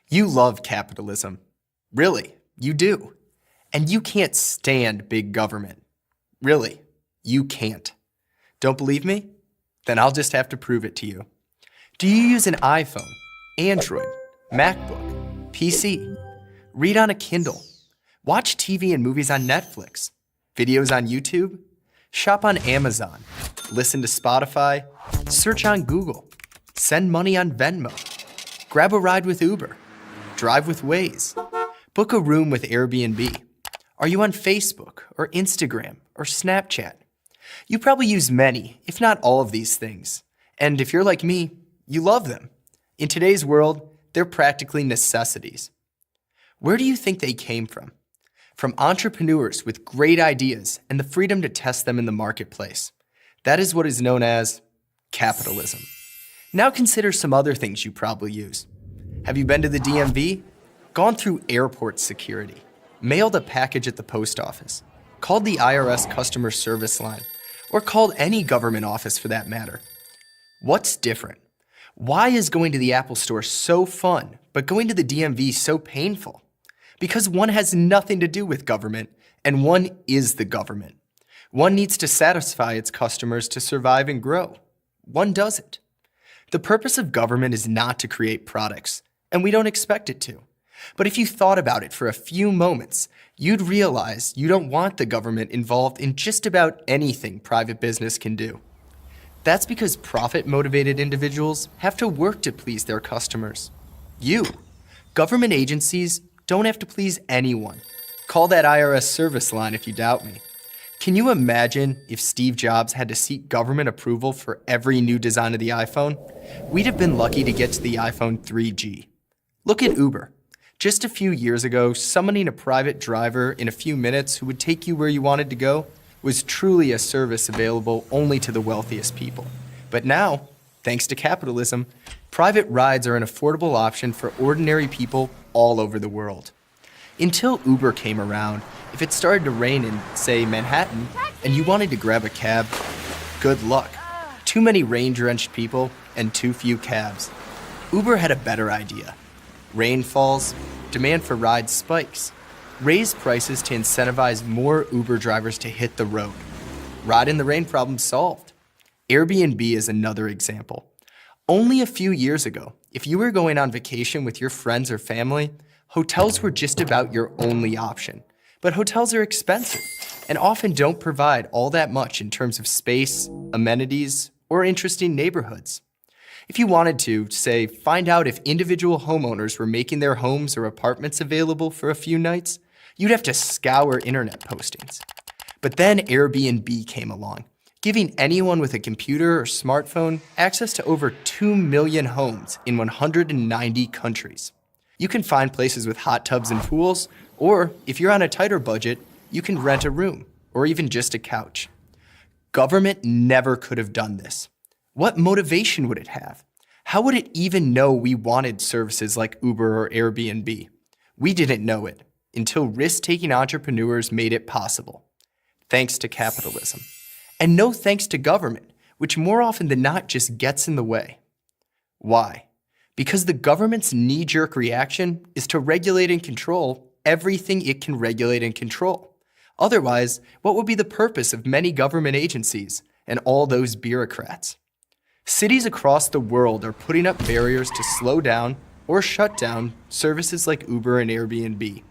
You love capitalism. Really, you do. And you can't stand big government. Really, you can't. Don't believe me? Then I'll just have to prove it to you. Do you use an iPhone, Android, MacBook, PC? Read on a Kindle? Watch TV and movies on Netflix? Videos on YouTube? Shop on Amazon? Listen to Spotify? Search on Google? Send money on Venmo? Grab a ride with Uber? Drive with Waze? Book a room with Airbnb? Are you on Facebook or Instagram or Snapchat? You probably use many, if not all of these things. And if you're like me, you love them. In today's world, they're practically necessities. Where do you think they came from? From entrepreneurs with great ideas and the freedom to test them in the marketplace. That is what is known as capitalism. Now consider some other things you probably use. Have you been to the DMV? Gone through airport security? Mailed a package at the post office? Called the IRS customer service line? Or called any government office for that matter? What's different? Why is going to the Apple Store so fun, but going to the DMV so painful? Because one has nothing to do with government, and one is the government. One needs to satisfy its customers to survive and grow. One doesn't. The purpose of government is not to create products, and we don't expect it to. But if you thought about it for a few moments, you'd realize you don't want the government involved in just about anything private business can do. That's because profit-motivated individuals have to work to please their customers. You, government agencies, don't have to please anyone. Call that IRS service line if you doubt me. Can you imagine if Steve Jobs had to seek government approval for every new design of the iPhone? We'd have been lucky to get to the iPhone 3G. Look at Uber. Just a few years ago, summoning a private driver in a few minutes who would take you where you wanted to go was truly a service available only to the wealthiest people. But now, thanks to capitalism, private rides are an affordable option for ordinary people all over the world. Until Uber came around, if it started to rain in, say, Manhattan, and you wanted to grab a cab, good luck. Too many rain-drenched people and too few cabs. Uber had a better idea. Rain falls, demand for rides spikes. Raise prices to incentivize more Uber drivers to hit the road. Ride in the rain problem solved. Airbnb is another example. Only a few years ago, if you were going on vacation with your friends or family, hotels were just about your only option. But hotels are expensive and often don't provide all that much in terms of space, amenities, or interesting neighborhoods. If you wanted to, say, find out if individual homeowners were making their homes or apartments available for a few nights, you'd have to scour internet postings. But then Airbnb came along, giving anyone with a computer or smartphone access to over 2 million homes in 190 countries. You can find places with hot tubs and pools, or if you're on a tighter budget, you can rent a room, or even just a couch. Government never could have done this. What motivation would it have? How would it even know we wanted services like Uber or Airbnb? We didn't know it until risk-taking entrepreneurs made it possible. Thanks to capitalism. And no thanks to government, which more often than not just gets in the way. Why? Because the government's knee-jerk reaction is to regulate and control everything it can regulate and control. Otherwise, what would be the purpose of many government agencies and all those bureaucrats? Cities across the world are putting up barriers to slow down or shut down services like Uber and Airbnb.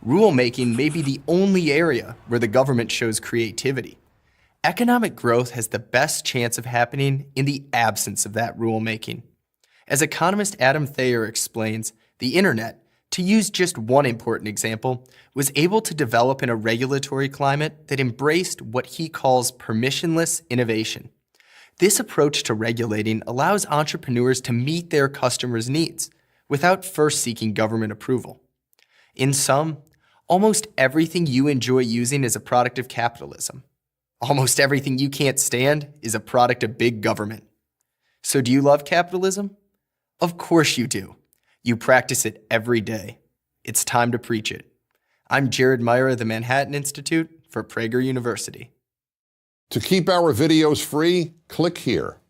Rulemaking may be the only area where the government shows creativity. Economic growth has the best chance of happening in the absence of that rulemaking. As economist Adam Thayer explains, the internet, to use just one important example, was able to develop in a regulatory climate that embraced what he calls permissionless innovation. This approach to regulating allows entrepreneurs to meet their customers' needs without first seeking government approval. In sum, almost everything you enjoy using is a product of capitalism. Almost everything you can't stand is a product of big government. So do you love capitalism? Of course you do. You practice it every day. It's time to preach it. I'm Jared Meyer of the Manhattan Institute for Prager University. To keep our videos free, click here.